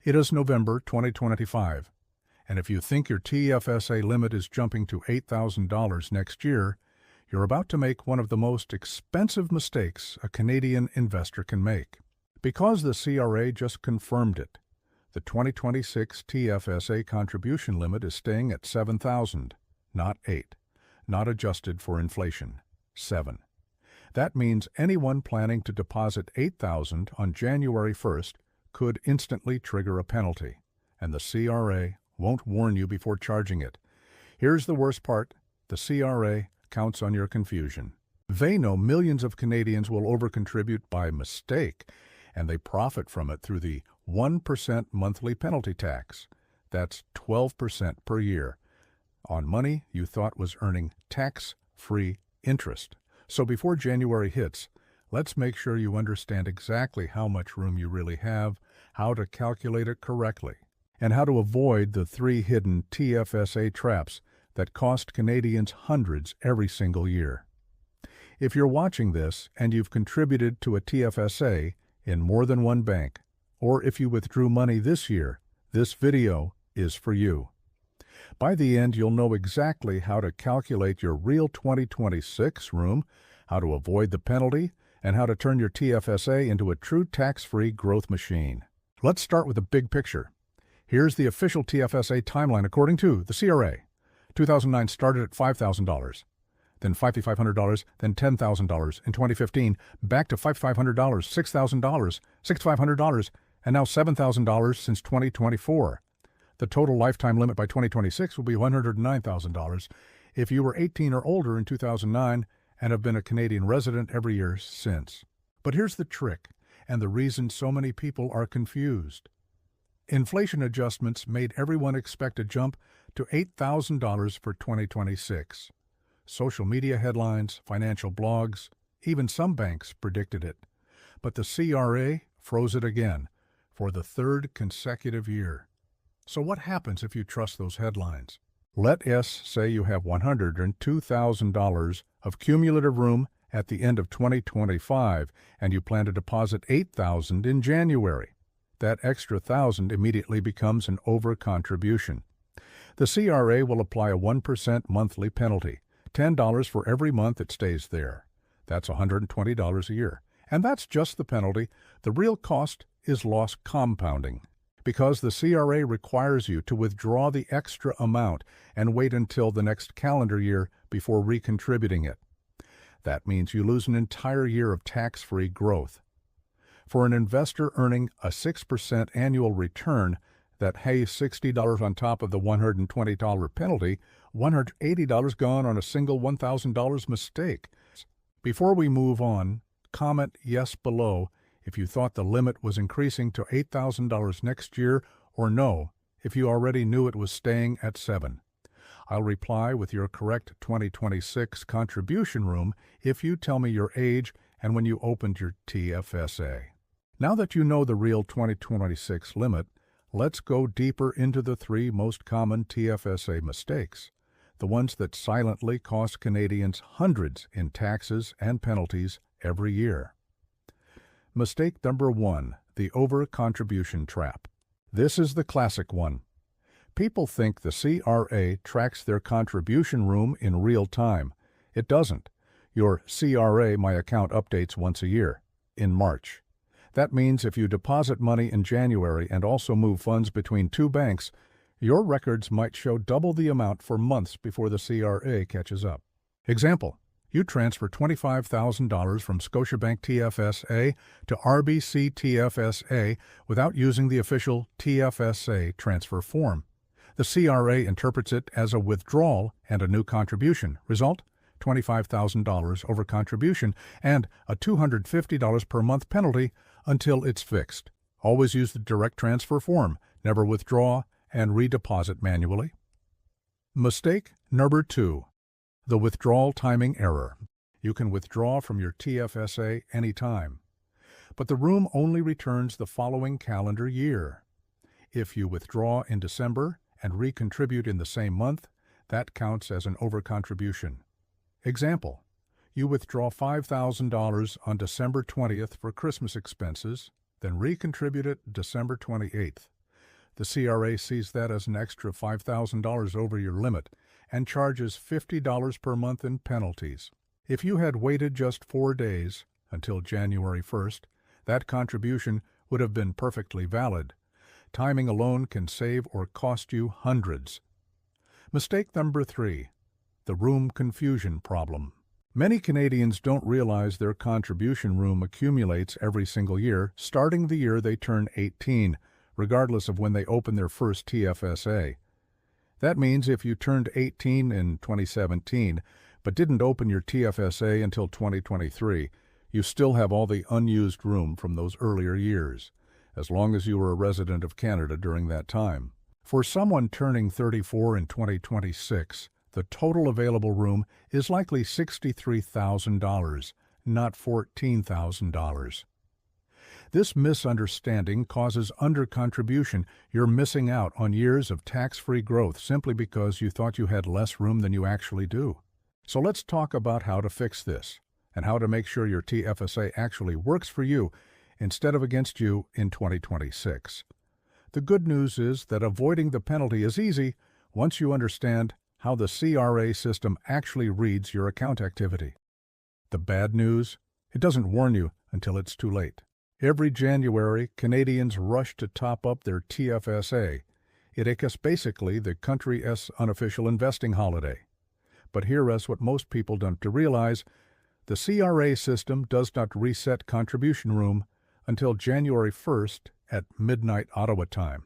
It is November 2025, and if you think your TFSA limit is jumping to $8,000 next year, you're about to make one of the most expensive mistakes a Canadian investor can make. Because the CRA just confirmed it, the 2026 TFSA contribution limit is staying at $7,000, not $8,000, not adjusted for inflation, $7,000. That means anyone planning to deposit $8,000 on January 1st could instantly trigger a penalty, and the CRA won't warn you before charging it. Here's the worst part: the CRA counts on your confusion. They know millions of Canadians will overcontribute by mistake, and they profit from it through the 1% monthly penalty tax. That's 12% per year on money you thought was earning tax-free interest. So before January hits, let's make sure you understand exactly how much room you really have, how to calculate it correctly, and how to avoid the 3 hidden TFSA traps that cost Canadians hundreds every single year. If you're watching this and you've contributed to a TFSA in more than one bank, or if you withdrew money this year, this video is for you. By the end, you'll know exactly how to calculate your real 2026 room, how to avoid the penalty, and how to turn your TFSA into a true tax-free growth machine. Let's start with the big picture. Here's the official TFSA timeline according to the CRA. 2009 started at $5,000, then $5,500, then $10,000. In 2015, back to $5,500, $6,000, $6,500, and now $7,000 since 2024. The total lifetime limit by 2026 will be $109,000 if you were 18 or older in 2009 and have been a Canadian resident every year since. But here's the trick, and the reason so many people are confused. Inflation adjustments made everyone expect a jump to $8,000 for 2026. Social media headlines, financial blogs, even some banks predicted it. But the CRA froze it again for the 3rd consecutive year. So what happens if you trust those headlines? Let us say you have $102,000 of cumulative room at the end of 2025 and you plan to deposit $8,000 in January. That extra $1,000 immediately becomes an overcontribution. The CRA will apply a 1% monthly penalty, $10 for every month it stays there. That's $120 a year. And that's just the penalty. The real cost is loss compounding, because the CRA requires you to withdraw the extra amount and wait until the next calendar year before recontributing it. That means you lose an entire year of tax-free growth. For an investor earning a 6% annual return, that hey $60 on top of the $120 penalty, $180 gone on a single $1,000 mistake. Before we move on, comment yes below if you thought the limit was increasing to $8,000 next year, or no if you already knew it was staying at $7,000. I'll reply with your correct 2026 contribution room if you tell me your age and when you opened your TFSA. Now that you know the real 2026 limit, let's go deeper into the 3 most common TFSA mistakes, the ones that silently cost Canadians hundreds in taxes and penalties every year. Mistake number 1, the overcontribution trap. This is the classic one. People think the CRA tracks their contribution room in real time. It doesn't. Your CRA My Account updates once a year, in March. That means if you deposit money in January and also move funds between 2 banks, your records might show double the amount for months before the CRA catches up. Example: you transfer $25,000 from Scotiabank TFSA to RBC TFSA without using the official TFSA transfer form. The CRA interprets it as a withdrawal and a new contribution. Result: $25,000 over contribution and a $250 per month penalty until it's fixed. Always use the direct transfer form, never withdraw and redeposit manually. Mistake number 2, the withdrawal timing error. You can withdraw from your TFSA anytime, but the room only returns the following calendar year. If you withdraw in December and recontribute in the same month, that counts as an overcontribution. Example: you withdraw $5,000 on December 20th for Christmas expenses, then recontribute it December 28th. The CRA sees that as an extra $5,000 over your limit and charges $50 per month in penalties. If you had waited just 4 days until January 1st, that contribution would have been perfectly valid. Timing alone can save or cost you hundreds. Mistake number 3, the room confusion problem. Many Canadians don't realize their contribution room accumulates every single year, starting the year they turn 18, regardless of when they open their first TFSA. That means if you turned 18 in 2017 but didn't open your TFSA until 2023, you still have all the unused room from those earlier years, as long as you were a resident of Canada during that time. For someone turning 34 in 2026, the total available room is likely $63,000, not $14,000. This misunderstanding causes undercontribution. You're missing out on years of tax-free growth simply because you thought you had less room than you actually do. So let's talk about how to fix this and how to make sure your TFSA actually works for you instead of against you in 2026. The good news is that avoiding the penalty is easy once you understand how the CRA system actually reads your account activity. The bad news? It doesn't warn you until it's too late. Every January, Canadians rush to top up their TFSA. It is basically the country's unofficial investing holiday. But here is what most people don't realize. The CRA system does not reset contribution room until January 1st at midnight Ottawa time.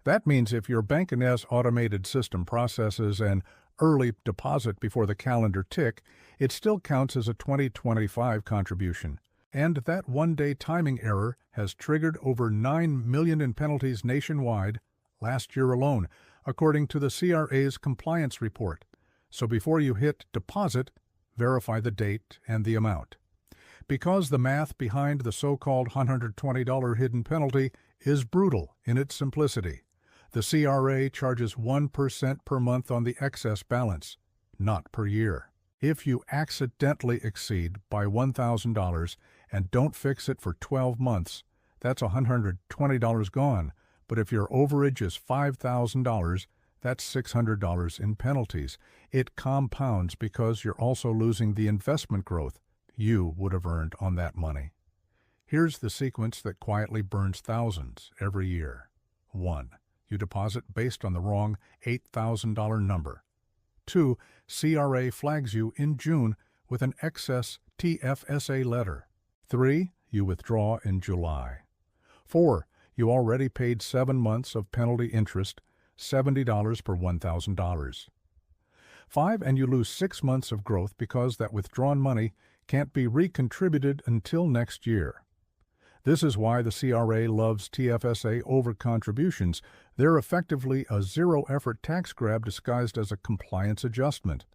That means if your bank's automated system processes an early deposit before the calendar tick, it still counts as a 2025 contribution. And that one-day timing error has triggered over $9 million in penalties nationwide last year alone, according to the CRA's compliance report. So before you hit deposit, verify the date and the amount. Because the math behind the so-called $120 hidden penalty is brutal in its simplicity, the CRA charges 1% per month on the excess balance, not per year. If you accidentally exceed by $1,000 and don't fix it for 12 months, that's $120 gone. But if your overage is $5,000, that's $600 in penalties. It compounds because you're also losing the investment growth you would have earned on that money. Here's the sequence that quietly burns thousands every year. 1. You deposit based on the wrong $8,000 number. 2. CRA flags you in June with an excess TFSA letter. 3. You withdraw in July. 4. You already paid 7 months of penalty interest, $70 per $1,000. 5. And you lose 6 months of growth because that withdrawn money can't be recontributed until next year. This is why the CRA loves TFSA overcontributions. They're effectively a zero-effort tax grab disguised as a compliance adjustment.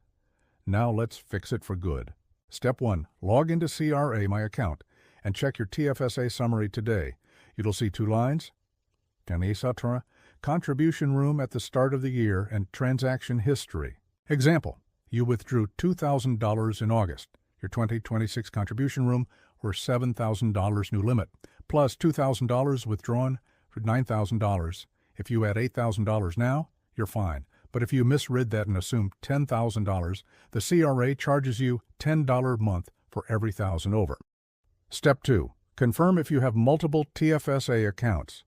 Now let's fix it for good. Step 1. Log into CRA My Account and check your TFSA summary today. You'll see 2 lines, contribution room at the start of the year and transaction history. Example, you withdrew $2,000 in August. Your 2026 contribution room were $7,000 new limit, plus $2,000 withdrawn for $9,000. If you add $8,000 now, you're fine. But if you misread that and assume $10,000, the CRA charges you $10 a month for every $1,000 over. Step 2. Confirm if you have multiple TFSA accounts.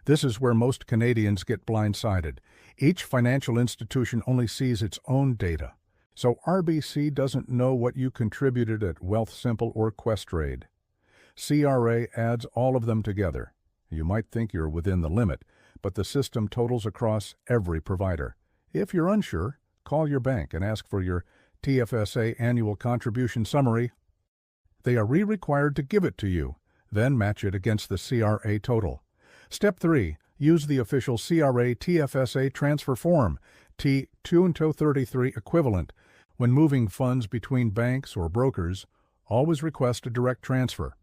This is where most Canadians get blindsided. Each financial institution only sees its own data. So RBC doesn't know what you contributed at Wealthsimple or Questrade. CRA adds all of them together. You might think you're within the limit, but the system totals across every provider. If you're unsure, call your bank and ask for your TFSA annual contribution summary. They are required to give it to you, then match it against the CRA total. Step 3. Use the official CRA TFSA transfer form, T233 equivalent. When moving funds between banks or brokers, always request a direct transfer.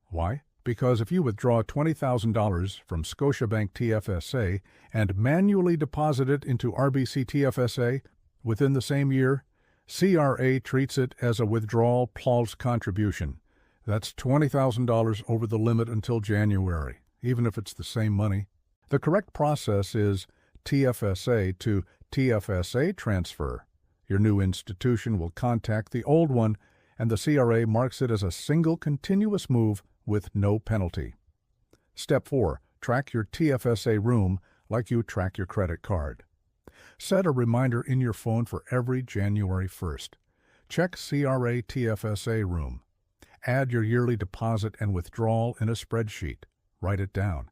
Why? Because if you withdraw $20,000 from Scotiabank TFSA and manually deposit it into RBC TFSA within the same year, CRA treats it as a withdrawal plus contribution. That's $20,000 over the limit until January, even if it's the same money. The correct process is TFSA to TFSA transfer. Your new institution will contact the old one, and the CRA marks it as a single continuous move with no penalty. Step 4. Track your TFSA room like you track your credit card. Set a reminder in your phone for every January 1st. Check CRA TFSA room. Add your yearly deposit and withdrawal in a spreadsheet. Write it down.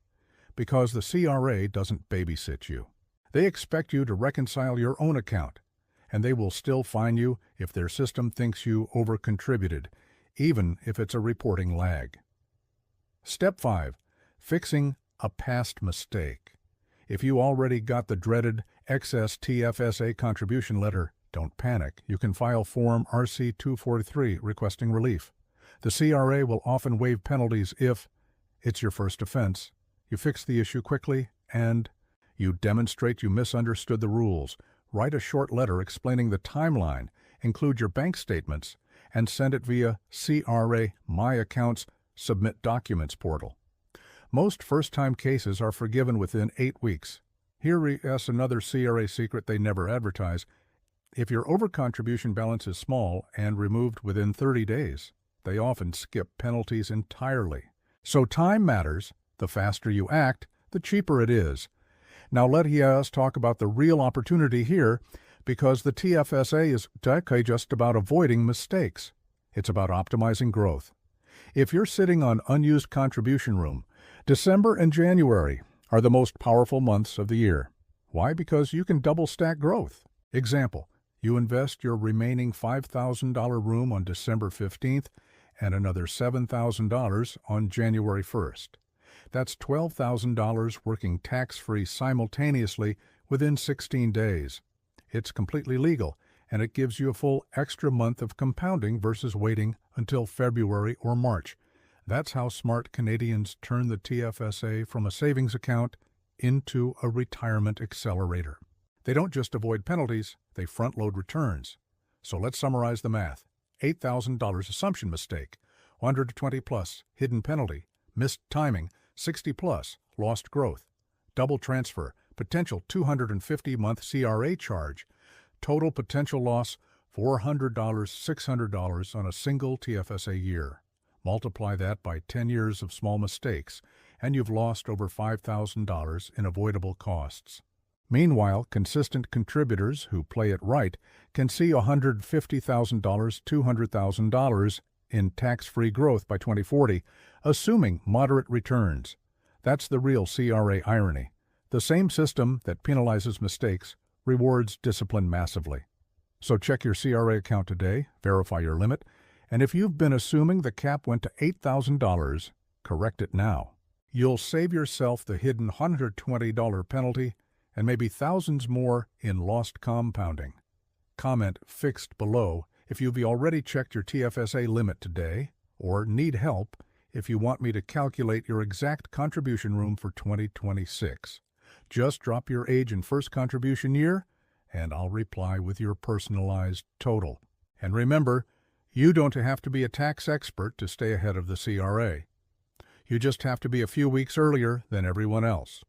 Because the CRA doesn't babysit you. They expect you to reconcile your own account, and they will still fine you if their system thinks you overcontributed, even if it's a reporting lag. Step 5. Fixing a past mistake. If you already got the dreaded excess TFSA contribution letter, don't panic. You can file Form RC-243 requesting relief. The CRA will often waive penalties if it's your first offense, you fix the issue quickly, and you demonstrate you misunderstood the rules. Write a short letter explaining the timeline, include your bank statements, and send it via CRA My Accounts Submit Documents portal. Most first-time cases are forgiven within 8 weeks. Here is another CRA secret they never advertise. If your overcontribution balance is small and removed within 30 days, they often skip penalties entirely. So time matters. The faster you act, the cheaper it is. Now let us talk about the real opportunity here, because the TFSA is just about avoiding mistakes. It's about optimizing growth. If you're sitting on unused contribution room, December and January are the most powerful months of the year. Why? Because you can double stack growth. Example, you invest your remaining $5,000 room on December 15th and another $7,000 on January 1st. That's $12,000 working tax-free simultaneously within 16 days. It's completely legal, and it gives you a full extra month of compounding versus waiting until February or March. That's how smart Canadians turn the TFSA from a savings account into a retirement accelerator. They don't just avoid penalties, they front-load returns. So let's summarize the math. $8,000 assumption mistake, 120 plus hidden penalty, missed timing, 60 plus lost growth, double transfer, potential 250-month CRA charge, total potential loss $400, $600 on a single TFSA year. Multiply that by 10 years of small mistakes, and you've lost over $5,000 in avoidable costs. Meanwhile, consistent contributors who play it right can see $150,000, $200,000 in tax-free growth by 2040, assuming moderate returns. That's the real CRA irony. The same system that penalizes mistakes rewards discipline massively. So check your CRA account today, verify your limit, and if you've been assuming the cap went to $8,000, correct it now. You'll save yourself the hidden $120 penalty and maybe thousands more in lost compounding. Comment "fixed" below if you've already checked your TFSA limit today, or need help if you want me to calculate your exact contribution room for 2026. Just drop your age and first contribution year, and I'll reply with your personalized total. And remember, you don't have to be a tax expert to stay ahead of the CRA. You just have to be a few weeks earlier than everyone else.